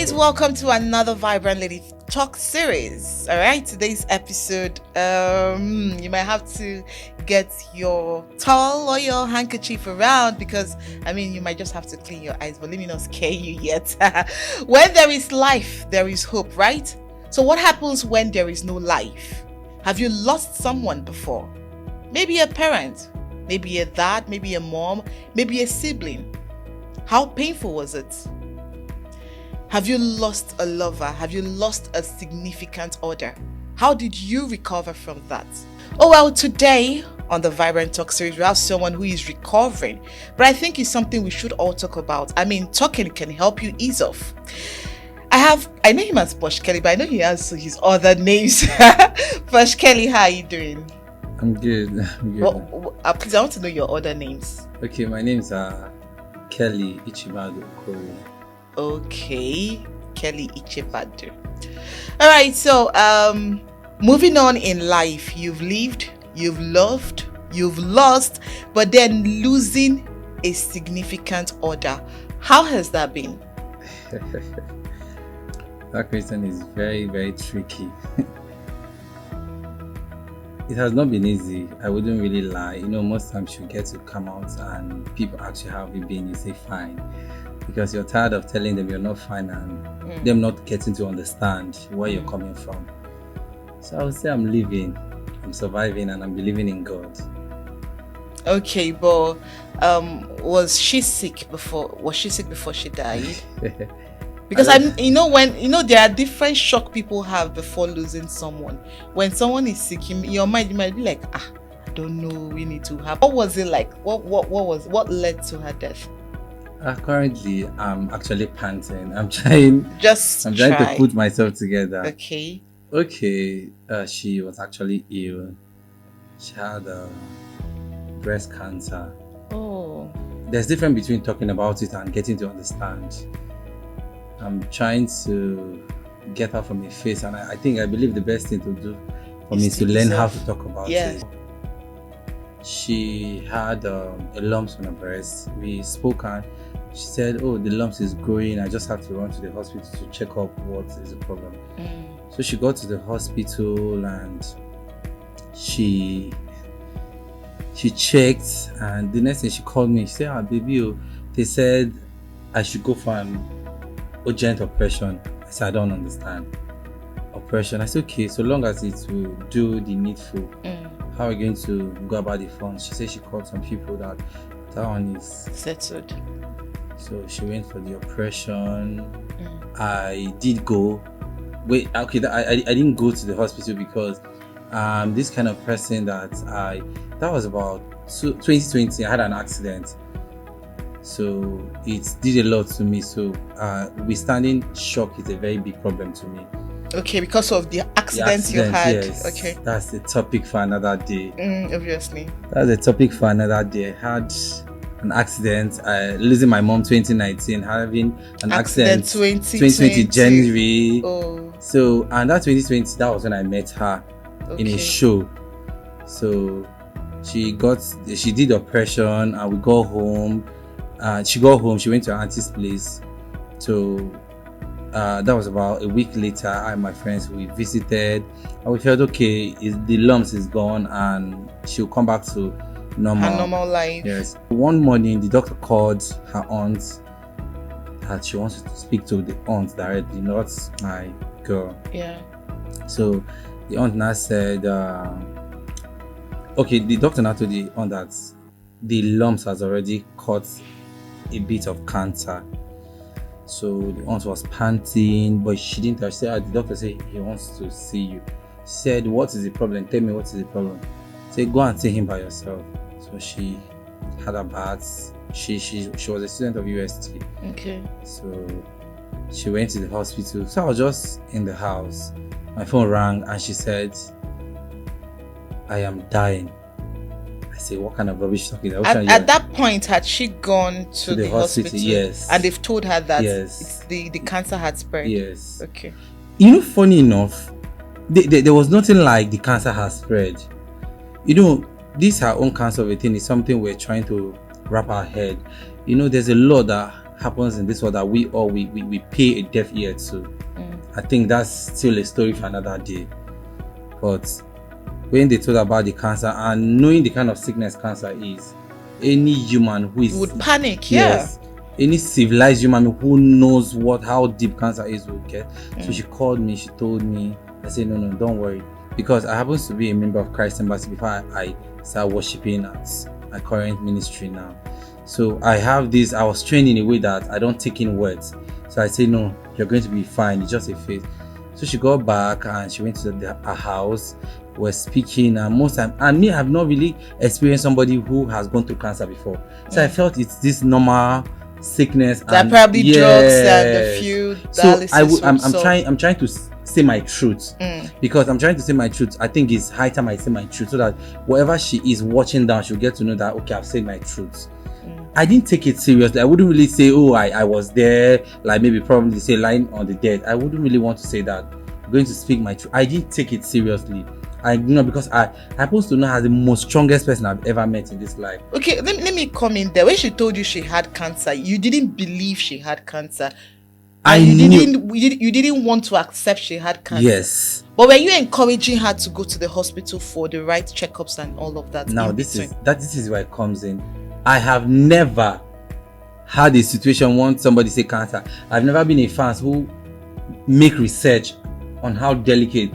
guys, welcome to another Vibrant Lady Talk series. All right, today's episode, you might have to get your towel or your handkerchief around because you might just have to clean your eyes, but let me not scare you yet. When there is life, there is hope, right? So what happens when there is no life? Have you lost someone before? Maybe a parent, maybe a dad, maybe a mom, maybe a sibling. How painful was it? Have you lost a lover? Have you lost a significant other? How did you recover from that? Oh well, today on the Vibrant Talk series, we have someone who is recovering, but I think it's something we should all talk about. Talking can help you ease off. I know him as Posh Kelly, but I know he has his other names. Posh Kelly, how are you doing? I'm good. Please, I want to know your other names. Okay, my names are Kelly Ichibadu Okoro. Okay, Kelly Ichibadu. All right, so moving on in life, you've lived, you've loved, you've lost, but then losing a significant other. How has that been? That question is very, very tricky. It has not been easy. I wouldn't really lie. Most times you get to come out and people ask you how have you been, you say fine. Because you're tired of telling them you're not fine and them not getting to understand where you're coming from. So I would say I'm living, I'm surviving, and I'm believing in God. Okay, but was she sick before she died? Because there are different shock people have before losing someone. When someone is sick, in your mind you might be like, I don't know, we need to have. What was it like? What led to her death? Currently, I'm actually panting. I'm trying to put myself together. Okay. She was actually ill. She had breast cancer. Oh. There's difference between talking about it and getting to understand. I'm trying to get her from my face, and I believe the best thing to do for me is to learn how to talk about it. She had a lump on her breast. We spoke and she said, oh, the lump is growing. I just have to run to the hospital to check up what is the problem. So she got to the hospital and she checked, and the next thing she called me. She said, baby, they said I should go for an urgent operation. I said, I don't understand. Operation. I said, okay, so long as it will do the needful. How are we going to go about the funds? She said she called some people that one is settled. So she went for the operation. I did go. I didn't go to the hospital because this kind of person that was about 2020. I had an accident. So it did a lot to me. So withstanding shock is a very big problem to me. Okay, because of the accident you had. Yes. Okay. That's a topic for another day. Obviously. That's a topic for another day. I had an accident, losing my mom 2019, having an accident 2020 January. Oh. So, and that 2020, that was when I met her in a show. So she did the operation and we got home. She went to her auntie's place. So that was about a week later. I and my friends, we visited and we felt okay, the lumps is gone and she'll come back to normal life. Yes. One morning the doctor called her aunt that she wants to speak to the aunt directly, not my girl. Yeah. So the aunt now said the doctor now told the aunt that the lumps has already caught a bit of cancer. So the aunt was panting, but she didn't touch. She said, the doctor said he wants to see you. She said, what is the problem? Tell me what is the problem. Say, go and see him by yourself. So she had a bath. She was a student of UST. Okay. So she went to the hospital. So I was just in the house. My phone rang and she said, I am dying. I said, what kind of rubbish talking? At that point, had she gone to the hospital? Yes. And they've told her that yes. the cancer had spread? Yes. Okay. Funny enough, there was nothing like the cancer has spread. This her own cancer of a thing is something we're trying to wrap our head. There's a lot that happens in this world that we pay a deaf ear to. I think that's still a story for another day. But when they told about the cancer and knowing the kind of sickness cancer is, any human who is would panic. Yes, any civilized human who knows how deep cancer is will get. So she called me, she told me. I said, no, don't worry, because I happen to be a member of Christ Embassy before I start worshiping at my current ministry now. So I was trained in a way that I don't take in words. So I say, no, you're going to be fine, it's just a phase. So she got back and she went to her house. We're speaking, and most time, and me, I've not really experienced somebody who has gone through cancer before. So I felt it's this normal sickness. That probably drugs and a few dialysis. So I'm trying to say my truth, because I'm trying to say my truth. I think it's high time I say my truth, so that whatever she is watching down, she'll get to know that, okay, I've said my truth. I didn't take it seriously. I wouldn't really say, oh, I was there, like maybe probably say lying on the dead. I wouldn't really want to say that. I'm going to speak my truth. I didn't take it seriously. Because I supposed to know her as the most strongest person I've ever met in this life. Okay, let me come in there. When she told you she had cancer, you didn't believe she had cancer. You didn't want to accept she had cancer. Yes. But were you encouraging her to go to the hospital for the right checkups and all of that? Now this is where it comes in. I have never had a situation when somebody say cancer. I've never been a fan who make research on how delicate.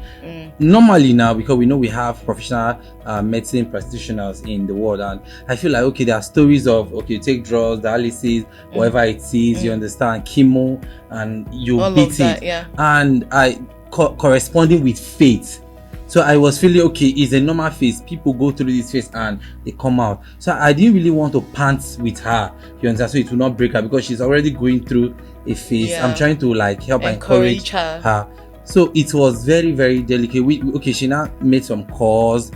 Normally now, because we know we have professional medicine practitioners in the world, and I feel like, okay, there are stories of, okay, take drugs, dialysis, whatever it is, you understand, chemo, and you all beat it. Yeah. And I corresponding with faith. So I was feeling, okay, it's a normal phase. People go through this phase and they come out. So I didn't really want to pant with her, you understand, so it will not break her, because she's already going through a phase. Yeah. I'm trying to like help encourage her. So it was very, very delicate. She now made some calls.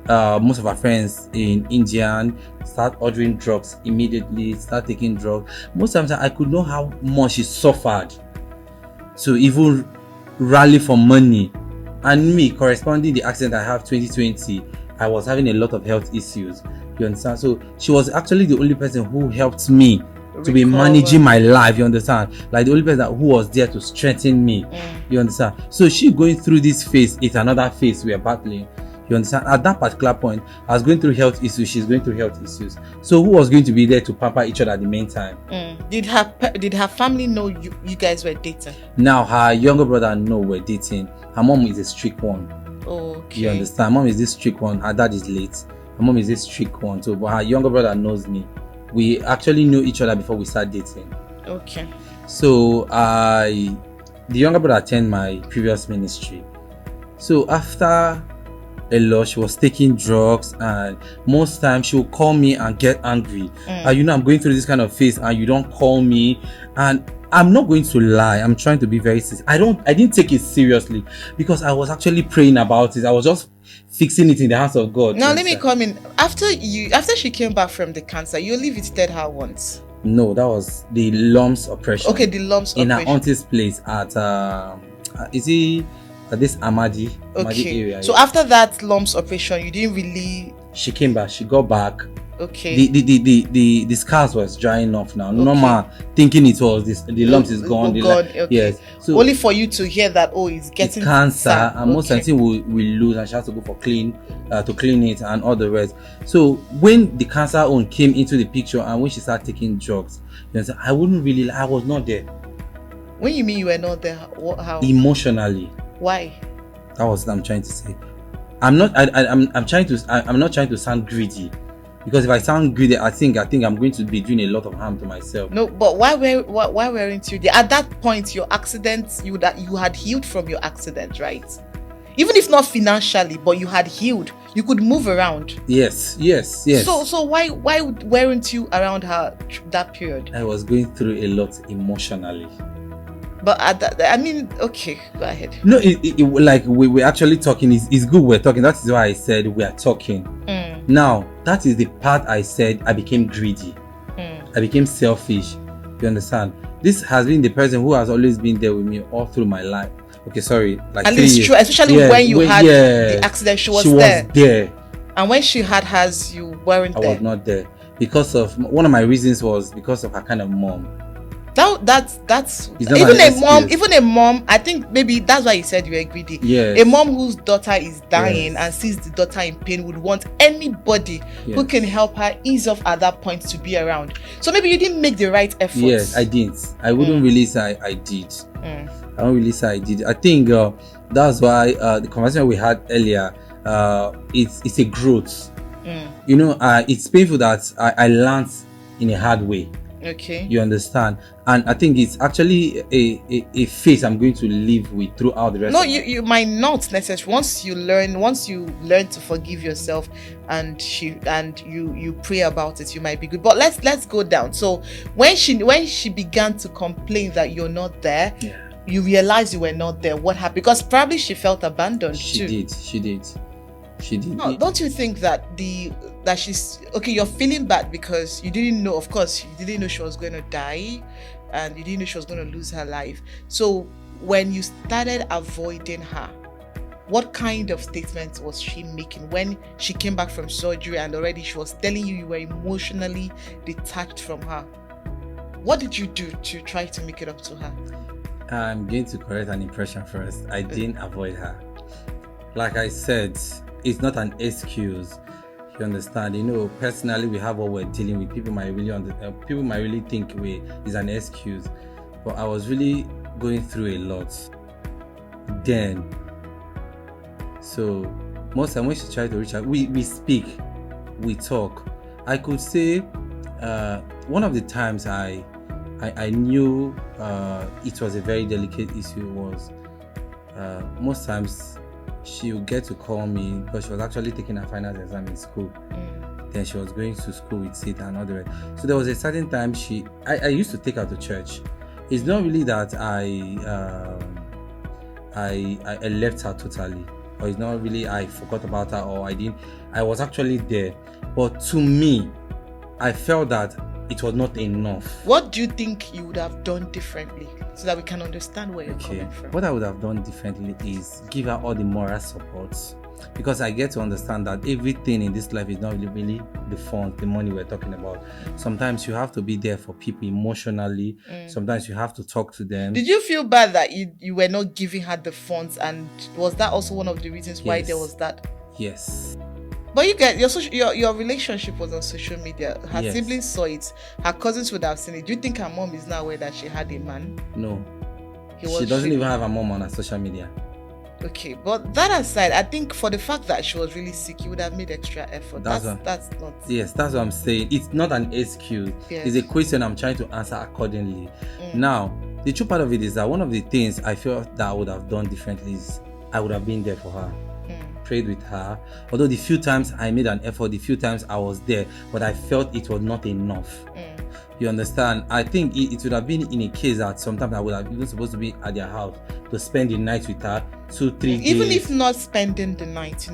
Most of our friends in India start ordering drugs immediately, start taking drugs. Most times I could know how much she suffered to even rally for money. And me, corresponding the accident I have 2020, I was having a lot of health issues. You understand? So she was actually the only person who helped me to be managing my life, you understand? Like the only person who was there to strengthen me, you understand? So she going through this phase, it's another phase we are battling, you understand? At that particular point, I was going through health issues, she's going through health issues. So who was going to be there to pamper each other at the main time? Did her family know you guys were dating? Now her younger brother know we're dating. Her mom is a strict one. Okay. You understand? Mom is this strict one. Her dad is late. Her mom is this strict one too. But her younger brother knows me. We actually knew each other before we started dating. Okay. So the younger brother attended my previous ministry. So after a lot, she was taking drugs, and most times she would call me and get angry. I'm going through this kind of phase and you don't call me. And I'm not going to lie, I'm trying to be very serious. I didn't take it seriously, because I was actually praying about it. I was just fixing it in the hands of God. Now let me come in. After she came back from the cancer, you only visited her once? No, that was the lumps operation. Okay, the lumps in operation. her auntie's place at is it at this Amadi area? So after that lumps operation, you didn't really... She came back, she got back. Okay. The scars was drying off now. Okay. Normal thinking it was this, the lumps is gone. Okay. Yes. So only for you to hear that, it's getting cancer, and most times we lose, and she has to go for to clean it and all the rest. So when the cancer own came into the picture, and when she started taking drugs, I was not there. When you mean you were not there, how? Emotionally. Why? That was what I'm trying to say. I'm not trying to sound greedy. Because if I sound greedy, I think I'm going to be doing a lot of harm to myself. No, but why weren't you there? At that point, your accident, you had healed from your accident, right? Even if not financially, but you had healed. You could move around. Yes. So why weren't you around her that period? I was going through a lot emotionally. But at that, okay, go ahead. No, like we're actually talking. It's good we're talking. That is why I said we are talking. Now, that is the part I said I became greedy. I became selfish. You understand? This has been the person who has always been there with me all through my life. Okay, sorry. Like and it's true, especially when you had the accident, she was there. And when she had hers, you weren't there. I was not there. Because of one of my reasons was because of her kind of mom. That's It's not even an a mom. excuse. Even a mom. I think maybe that's why you said you were greedy. Yes. A mom whose daughter is dying Yes. and sees the daughter in pain would want anybody who Yes. can help her ease off at that point to be around. So maybe you didn't make the right efforts. Yes, I didn't. I wouldn't really say I did. Mm. I don't really say I did. I think that's why the conversation we had earlier, it's a growth. Mm. You know, it's painful that I learned in a hard way. Okay. You understand? And I think it's actually a phase I'm going to live with throughout the rest No, of you might not necessarily. Once you learn to forgive yourself and you pray about it, you might be good. But let's go down. So when she began to complain that you're not there, Yeah. you realized you were not there. What happened? Because probably she felt abandoned She too. did. No, don't you think that she's okay? You're feeling bad because you didn't know. Of course, you didn't know she was going to die, and you didn't know she was going to lose her life. So when you started avoiding her, what kind of statements was she making when she came back from surgery and already she was telling you were emotionally detached from her? What did you do to try to make it up to her? I'm going to correct an impression first. I didn't avoid her. Like I said, it's not an excuse. You understand? You know, personally, we have what we're dealing with. People might really think is an excuse, but I was really going through a lot then. So most time when she tried to reach out, we speak, we talk. I could say one of the times I knew it was a very delicate issue was most times she would get to call me because she was actually taking her final exam in school. Then she was going to school with it and all the rest. So there was a certain time I used to take her to church. It's not really that I left her totally, or it's not really I forgot about her or I didn't. I was actually there, but to me, I felt that it was not enough. What do you think you would have done differently so that we can understand where you're coming from? What I would have done differently is give her all the moral support, because I get to understand that everything in this life is not really the funds, the money we're talking about. Sometimes you have to be there for people emotionally. Sometimes you have to talk to them. Did you feel bad that you were not giving her the funds, and was that also one of the reasons why there was that? Yes. But you get your relationship was on social media. Her siblings saw it. Her cousins would have seen it. Do you think her mom is now aware that she had a man? No. She doesn't even have a mom on her social media. Okay, but that aside, I think for the fact that she was really sick, you would have made extra effort. That's not. Yes, that's what I'm saying. It's not an excuse. Yes. It's a question I'm trying to answer accordingly. Now, the true part of it is that one of the things I felt that I would have done differently is I would have been there for her. Prayed with her. Although the few times I made an effort, the few times I was there, but I felt it was not enough. You understand? I think it would have been in a case that sometimes I would have even supposed to be at their house to spend the night with her, 2-3 days. Even if not spending the night,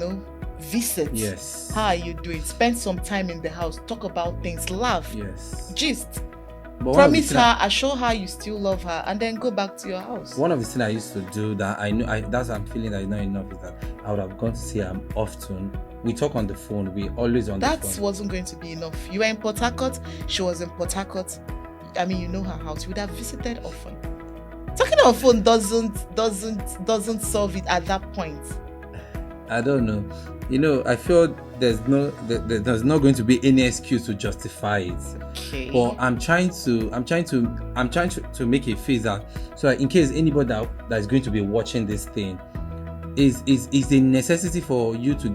visit. Yes. How are you doing? Spend some time in the house, talk about things, laugh. Yes. Gist. But promise her, assure her you still love her, and then go back to your house. One of the things I used to do that I know that's what I'm feeling that is not enough is that I would have gone to see her often. We talk on the phone. We always on the phone. That wasn't going to be enough. You were in Port Harcourt. She was in Port Harcourt. I mean, you know her house. You would have visited often. Talking on phone doesn't solve it at that point. I don't know. I feel there's not going to be any excuse to justify it. Okay. But I'm trying to make a face that so that in case anybody that is going to be watching this thing is a necessity for you to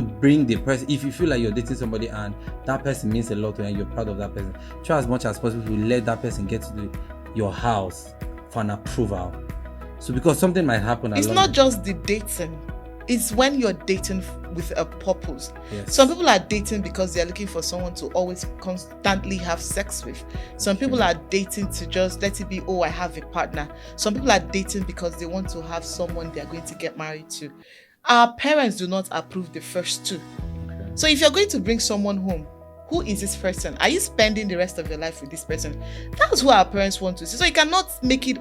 bring the person. If you feel like you're dating somebody and that person means a lot to you and you're proud of that person, try as much as possible to let that person get to your house for an approval. So because something might happen. It's not just the dating. It's when you're dating with a purpose. Yes. Some people are dating because they're looking for someone to always constantly have sex with. Some people are dating to just let it be, oh, I have a partner. Some people are dating because they want to have someone they're going to get married to. Our parents do not approve the first two. Okay. So if you're going to bring someone home, who is this person? Are you spending the rest of your life with this person? That's who our parents want to see. So you cannot make it.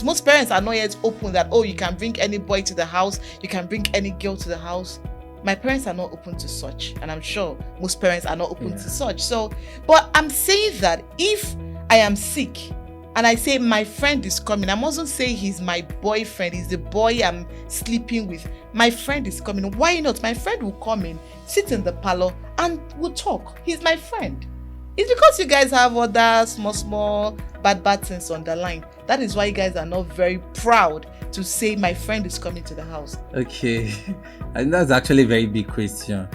Most parents are not yet open that, oh, you can bring any boy to the house, you can bring any girl to the house. My parents are not open to such, and I'm sure most parents are not open to such. So, but I'm saying that if I am sick and I say my friend is coming, I mustn't say he's my boyfriend, he's the boy I'm sleeping with. My friend is coming. Why not? My friend will come in, sit in the parlor, and we'll talk. He's my friend. It's because you guys have other small bad things on the line. That is why you guys are not very proud to say my friend is coming to the house. Okay, and that's actually a very big question.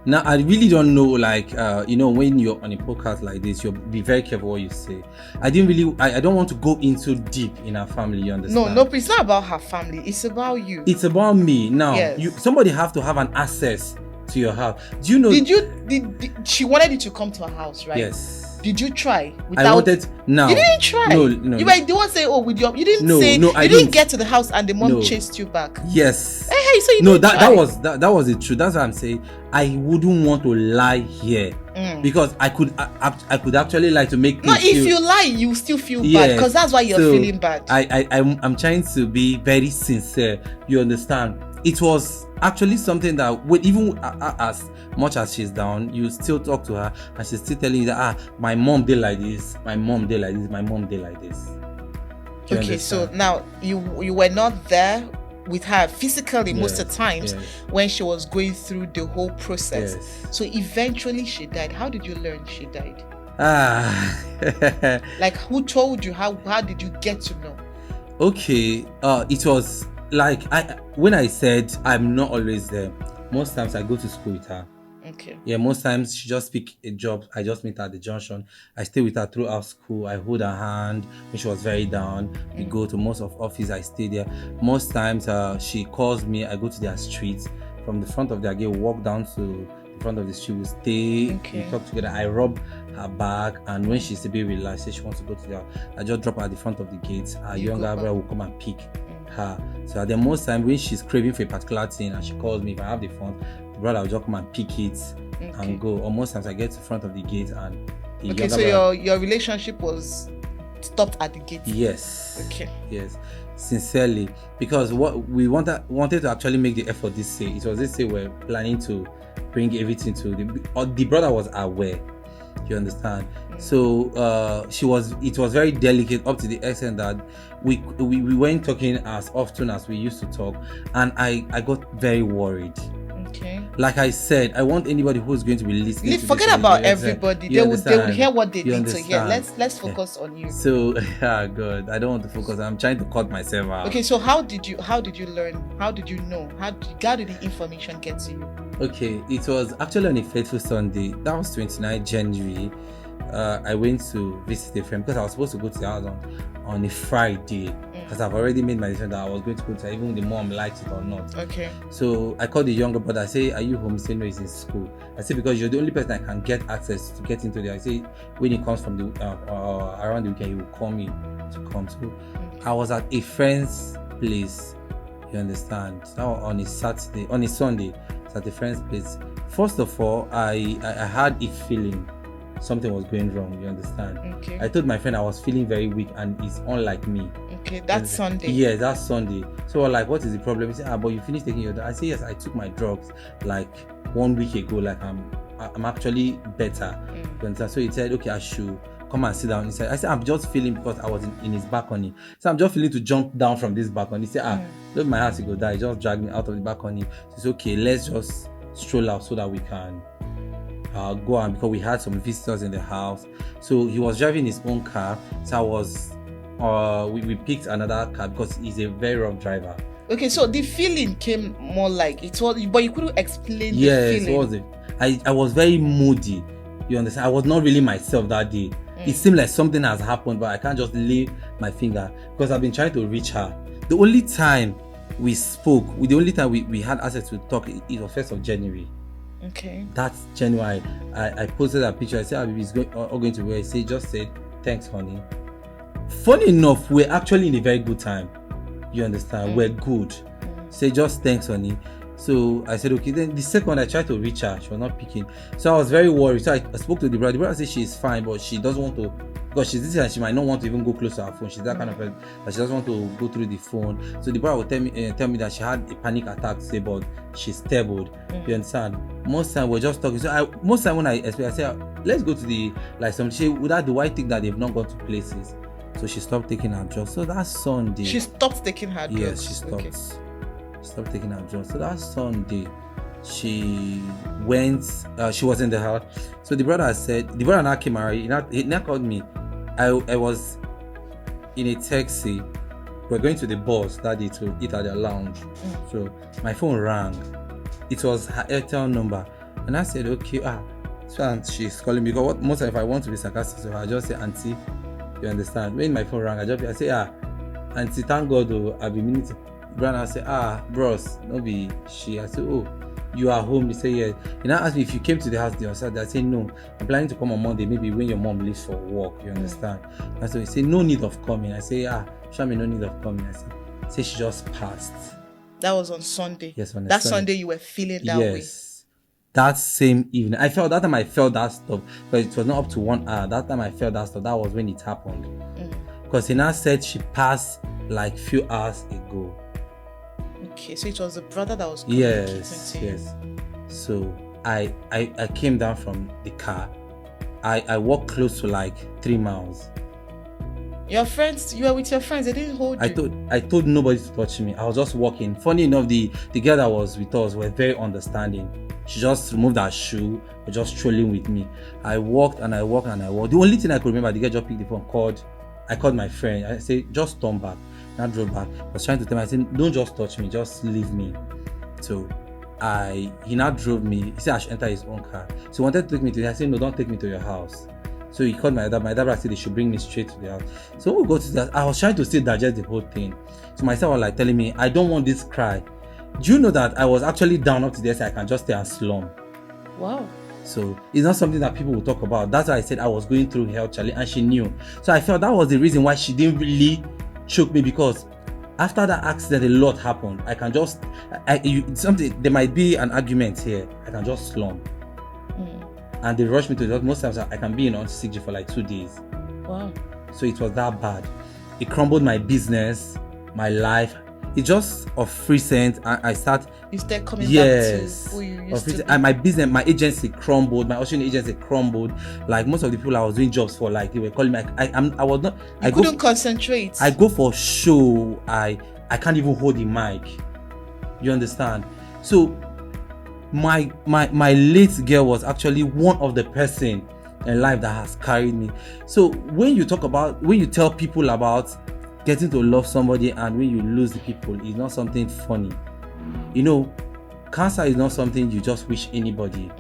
Now, I really don't know, like, when you're on a podcast like this, you'll be very careful what you say. I don't want to go into deep in our family, you understand? No, it's not about her family. It's about you. It's about me. Now, yes. Somebody have to have an access to your house. Do you know? Did she wanted you to come to her house, right? Yes. Did you try? Without, I wanted. No. You didn't try. No. You were the one say, "Oh, with your." You didn't say. No, you didn't get to the house and the mom chased you back. Yes. Hey, so you no, didn't try. that was the truth. That's what I'm saying. I wouldn't want to lie here because I could actually lie to make. No, if you lie, you still feel bad because that's why you're feeling bad. I'm trying to be very sincere. You understand? It was actually something that even as much as she's down, you still talk to her and she's still telling you that my mom did like this, my mom did like this, my mom did like this. Okay, understand? So now you were not there with her physically most of the times when she was going through the whole process. Yes. So eventually she died. How did you learn she died? Like who told you? How did you get to know? Okay, it was like when I said I'm not always there, most times I go to school with her. Okay. Yeah, most times she just pick a job. I just meet her at the junction. I stay with her throughout school. I hold her hand when she was very down. We go to most of office. I stay there. Most times she calls me. I go to their streets. From the front of their gate, walk down to the front of the street. We stay. We talk together. I rub her back, and when she's a bit relaxed, say she wants to go to the house, I just drop her at the front of the gate. Her younger brother will come and pick her. So at the most time when she's craving for a particular thing and she calls me, if I have the phone, the brother will just come and pick it and go. Or most times I get to the front of the gate and the younger so brother, your relationship was stopped at the gate. Yes. Okay. Yes. Sincerely, because what we wanted to actually make the effort this day. It was this day we're planning to bring everything to the brother was aware. You understand? So it was very delicate up to the extent that we weren't talking as often as we used to talk, and I got very worried. Okay. Like I said, I want anybody who's going to be listening. Forget about everybody. They would hear what they need to hear. Let's focus on you. So God, I don't want to focus. I'm trying to cut myself out. Okay, so how did you learn? How did you know? How did the information get to you? Okay, it was actually on a fateful Sunday. That was 29 January. I went to visit a friend because I was supposed to go to the house on a Friday because I've already made my decision that I was going to go to her, even the mom liked it or not. Okay. So I called the younger brother. I say, "Are you home?" He said, "No, he's in school." I said, "Because you're the only person I can get access to get into there." I say, "When he comes from the around the weekend, he will call me to come." So I was at a friend's place. You understand? Now on a Sunday, it's at a friend's place. First of all, I had a feeling something was going wrong. You understand? Okay. I told my friend I was feeling very weak and it's unlike me. Okay, that's Sunday. Yeah, that's Sunday. So like, what is the problem? He said, but you finished taking your drugs. I said, yes, I took my drugs like 1 week ago. Like I'm actually better. You understand? So he said, okay, I should come and sit down. He said, I said, I'm just feeling, because I was in his balcony. So I'm just feeling to jump down from this balcony. He said, look, my heart will go die. He just dragged me out of the balcony. So it's okay, let's just stroll out so that we can go on, because we had some visitors in the house. So he was driving his own car. So I was we picked another car because he's a very rough driver. Okay, so the feeling came more like it was, but you couldn't explain the feeling. Yes, it was. I was very moody. You understand? I was not really myself that day. It seemed like something has happened, but I can't just lay my finger because I've been trying to reach her. The only time we spoke, the only time we had access to talk, it was 1st of January. Okay. That's January. I posted that picture. I said, "Baby, it's going to where?" I just said, "Thanks, honey." Funny enough, we're actually in a very good time. You understand? We're good. Say just thanks, honey. So I said, okay. Then the second I tried to reach her, she was not picking. So I was very worried. So I spoke to the brother. The brother said she's fine, but she doesn't want to, because she's this and she might not want to even go close to her phone. She's that kind of person that she doesn't want to go through the phone. So the brother would tell me that she had a panic attack today, but she's stable. You understand? Most time we're just talking. So most time when I explain, I say, let's go to the, like, some, she would that do I think that they've not gone to places. So she stopped taking her drugs. So that Sunday, she stopped taking her drugs. Yes, she stopped. Okay. She stopped taking her drugs. So that Sunday, she went. She was in the house. So the brother now came around. He now called me. I was in a taxi. We're going to the bus that day to eat at the lounge. So my phone rang. It was her Airtel number, and I said, okay, so and she's calling me, because most of, if I want to be sarcastic, so I just say, auntie. You understand? When my phone rang, I say, auntie, thank God, I've been meaning to. Brother, I say, bros, no be she. I say, oh, you are home. He say, yeah. He now asked me if you came to the house the other side. I say, no, I'm planning to come on Monday, maybe when your mom leaves for work. You understand? And so he say, no need of coming. I say, show me no need of coming. I say she just passed. That was on Sunday. Yes, on that Sunday you were feeling that way. That same evening, I felt that stuff, but it was not up to 1 hour. That time I felt that stuff. That was when it happened. Because he now said she passed like few hours ago. Okay, so it was the brother that was yes. So I came down from the car. I walked close to like 3 miles. Your friends, you were with your friends, they didn't hold you. I told nobody to touch me. I was just walking. Funny enough, the girl that was with us was very understanding. She just removed her shoe, was just strolling with me. I walked. The only thing I could remember, the girl just picked the phone, I called my friend. I said, just turn back. And I drove back. I was trying to tell me, I said, don't just touch me, just leave me. So he now drove me. He said I should enter his own car. So he wanted to take me to, I said, no, don't take me to your house. So he called my dad. My dad said they should bring me straight to the house. So when we go to that, I was trying to still digest the whole thing. So myself was like telling me, I don't want this cry. Do you know that I was actually down up to this? I can just stay and slum. Wow. So it's not something that people will talk about. That's why I said I was going through health challenge, and she knew. So I felt that was the reason why she didn't really choke me, because after that accident, a lot happened. I can just, there might be an argument here. I can just slum. And they rushed me to the hospital. Most times I can be in on CG for like 2 days. Wow. So it was that bad. It crumbled my business, my life. It just of recent. I start. You start coming back to who you used to be. And my business, my agency crumbled. My Australian agency crumbled. Like most of the people I was doing jobs for, like they were calling me. I was not. I couldn't concentrate. I go for show. I can't even hold the mic. You understand? So my late girl was actually one of the person in life that has carried me. So when you tell people about getting to love somebody, and when you lose the people, it's not something funny. You know, cancer is not something you just wish anybody.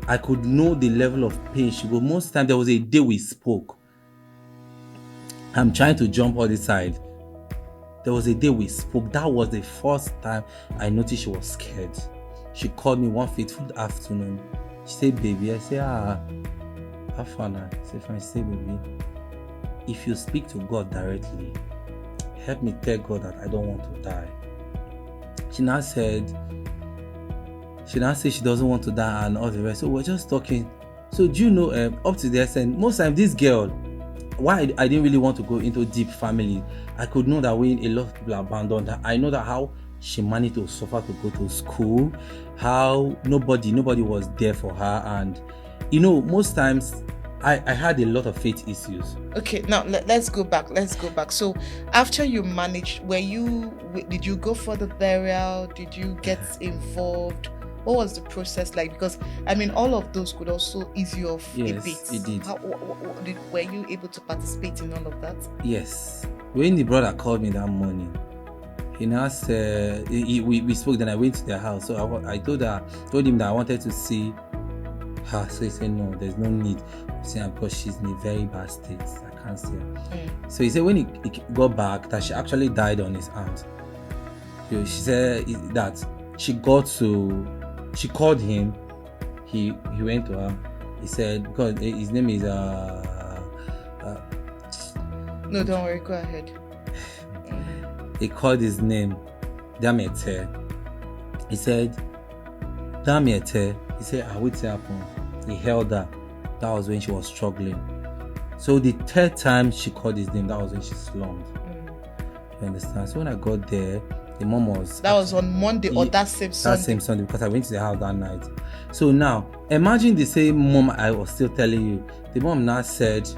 I could know the level of pain she go. Most time there was a day we spoke. I'm trying to jump on the side. There was a day we spoke. That was the first time I noticed she was scared. She called me one fateful afternoon. She said, baby. I said, have fun. I said, fine. She said, baby, if you speak to God directly, help me tell God that I don't want to die. She now said she doesn't want to die and all the rest. So we're just talking. So do you know, up to the extent, most time this girl, why I didn't really want to go into deep family, I could know that when a lot of people abandoned her, I know that how she managed to suffer to go to school, how nobody was there for her. And you know, most times I had a lot of faith issues. Okay, now let's go back. So after you managed, did you go for the burial? Did you get involved? What was the process like? Because I mean, all of those could also ease you off a bit. Yes, it did. Were you able to participate in all of that? Yes. When the brother called me that morning, he now said, we spoke. Then I went to their house. So I told him that I wanted to see her. So he said, no, there's no need. Because she's in a very bad state. I can't see her. So he said when he got back that she actually died on his hand. She said that she called him. He went to her. He said, because his name is no, don't worry, go ahead. He called his name Damete. He said, damn it, he said, what's happened? He held her. That was when she was struggling. So the third time she called his name, that was when she slumped. You understand? So when I got there, the mom was... That was on Monday or that same Sunday? That same Sunday, because I went to the house that night. So now, imagine the same mom I was still telling you. The mom now said,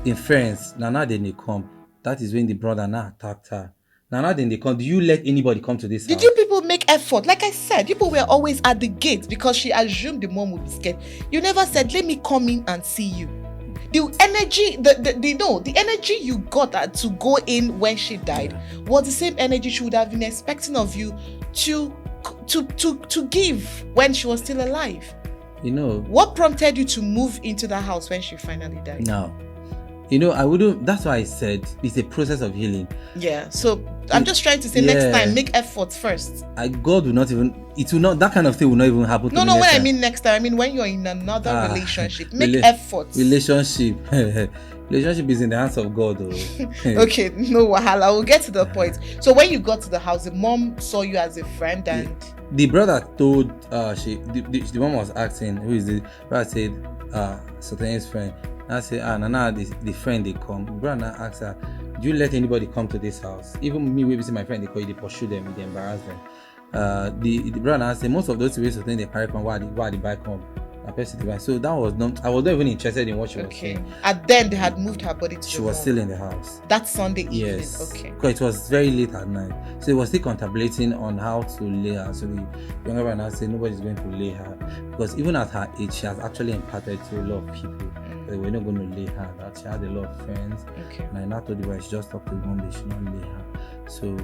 in friends, now they come. That is when the brother now attacked her. Now then they come. Do you let anybody come to this house? Did you people make effort? Like I said, people were always at the gate because she assumed the mom would be scared. You never said, let me come in and see you. The energy, the energy you got to go in when she died was the same energy she would have been expecting of you to give when she was still alive. You know, what prompted you to move into that house when she finally died? No. You know, I wouldn't. That's why I said it's a process of healing. Yeah. So I'm just trying to say, next time, make efforts first. God will not even. It will not. That kind of thing will not even happen. No, when I mean next time, I mean when you're in another relationship, make efforts. Relationship is in the hands of God. Okay, no wahala. We'll get to the point. So when you got to the house, the mom saw you as a friend, and the brother told the mom was asking, who is the brother said Sultan's friend. I say, Nana, the friend they come. The brother asked her, do you let anybody come to this house? Even me, we see my friend, they call you, they pursue them, they embarrass them. The brother said, most of those ways of things they carry come, why the bike come? So that was not, I was not even interested in what she was saying. And then they had moved her body to She was still in the house. That Sunday evening? Yes. Okay. Because it was very late at night. So it was still contemplating on how to lay her. So the younger brother said nobody's going to lay her. Because even at her age, she has actually imparted to a lot of people. They were not going to lay her. That she had a lot of friends. Okay. And I now told the boy, she just talked to the mom, they should not lay her. So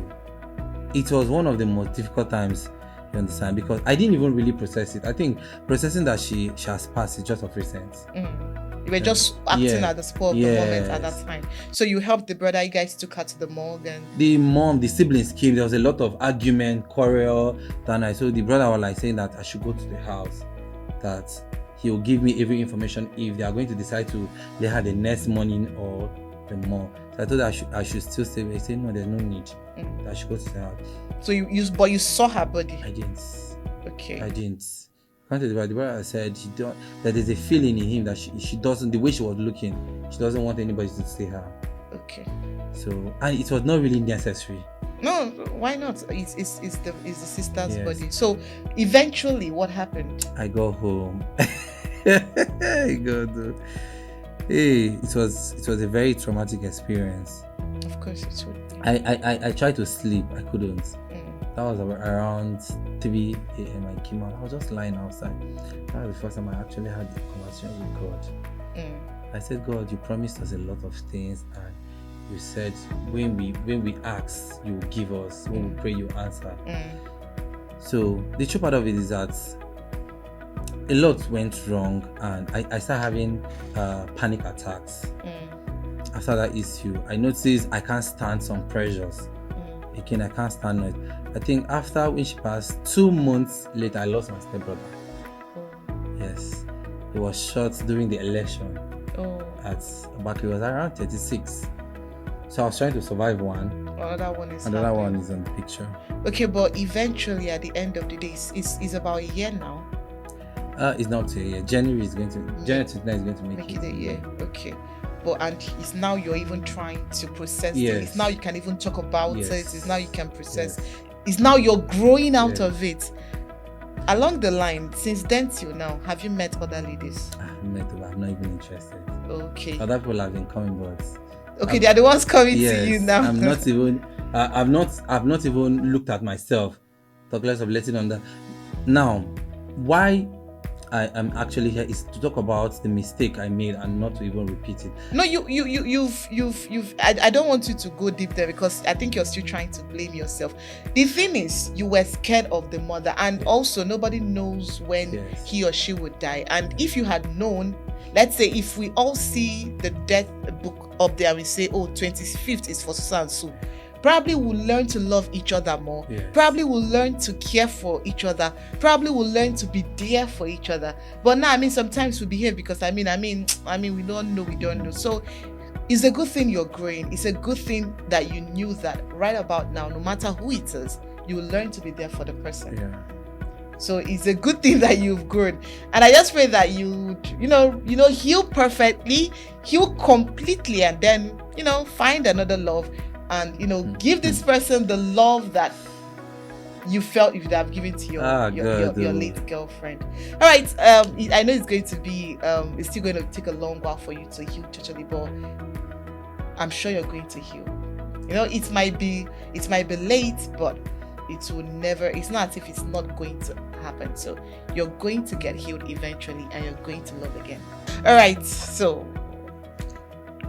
it was one of the most difficult times. You understand? Because I didn't even really process it. I think processing that she has passed is just of recent. You were just acting at the spur of the moment at that time. So you helped the brother, you guys took her to the morgue, and the mom, the siblings came. There was a lot of argument, quarrel that night. So the brother was like saying that I should go to the house, that he will give me every information if they are going to decide to lay her the next morning or the morning. So I told her I should still stay. He said no, there's no need. That I should go to the house. So you saw her body? I didn't. Okay. I didn't. The brother said that there's a feeling in him that she doesn't, the way she was looking, she doesn't want anybody to see her. Okay. So, and it was not really necessary. No, why not? It's the sister's body. So eventually, what happened? I got home. It was a very traumatic experience. Of course it would. I tried to sleep. I couldn't. That was around 3 a.m. I came out. I was just lying outside. That was the first time I actually had a conversation with God. I said, God, you promised us a lot of things, and you said when we ask, you will give us. When we pray, you answer. So the true part of it is that a lot went wrong, and I started having panic attacks. After that issue, I noticed I can't stand some pressures. Again, I can't stand it. I think after when she passed, 2 months later, I lost my stepbrother. Yes, he was shot during the election at Abakri. It was around 36. So I was trying to survive one. Another one is on the picture. Okay, but eventually, at the end of the day, it's about a year now. It's not up to a year. January 29 is going to make it a year. Okay. But and it's now you're even trying to process it. It's now you can even talk about it. It's now you can process. It's now you're growing out of it. Along the line, since then till now, have you met other ladies? I've met them. I'm not even interested. Okay. Other people have been coming, but okay, they are the ones coming to you now. I'm not even. I've not even looked at myself. Talk less of letting on that. Now, why I am actually here is to talk about the mistake I made and not to even repeat it. No, you've. I don't want you to go deep there because I think you're still trying to blame yourself. The thing is, you were scared of the mother, and also nobody knows when he or she would die. And if you had known, let's say if we all see the death book up there, we say, oh, 25th is for so and so. Probably will learn to love each other more. Probably will learn to care for each other. Probably will learn to be there for each other. But now, sometimes we behave because we don't know. So it's a good thing you're growing. It's a good thing that you knew that right about now, no matter who it is, you will learn to be there for the person. Yeah. So it's a good thing that you've grown. And I just pray that you heal perfectly, heal completely, and then, find another love and, give this person the love that you felt you would have given to your late girlfriend. All right. I know it's going to be, it's still going to take a long while for you to heal totally, but I'm sure you're going to heal. It might be late, but it will never, it's not as if it's not going to happen. So you're going to get healed eventually, and you're going to love again. All right. So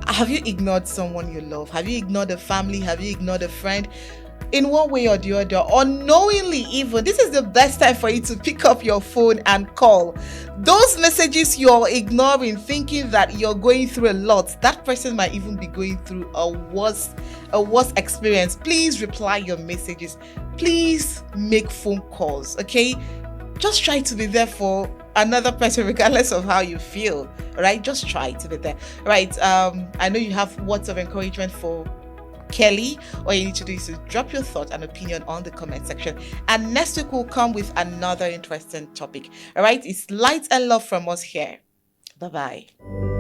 have you ignored someone you love? Have you ignored a family? Have you ignored a friend? In one way or the other, unknowingly even, this is the best time for you to pick up your phone and call. Those messages you're ignoring, thinking that you're going through a lot, that person might even be going through a worse experience. Please reply your messages. Please make phone calls, okay? Just try to be there for another person regardless of how you feel, all right? Just try to be there, right? I know you have words of encouragement for Kelly. All you need to do is to drop your thought and opinion on the comment section, and next week we'll come with another interesting topic. All right, it's light and love from us here. Bye bye.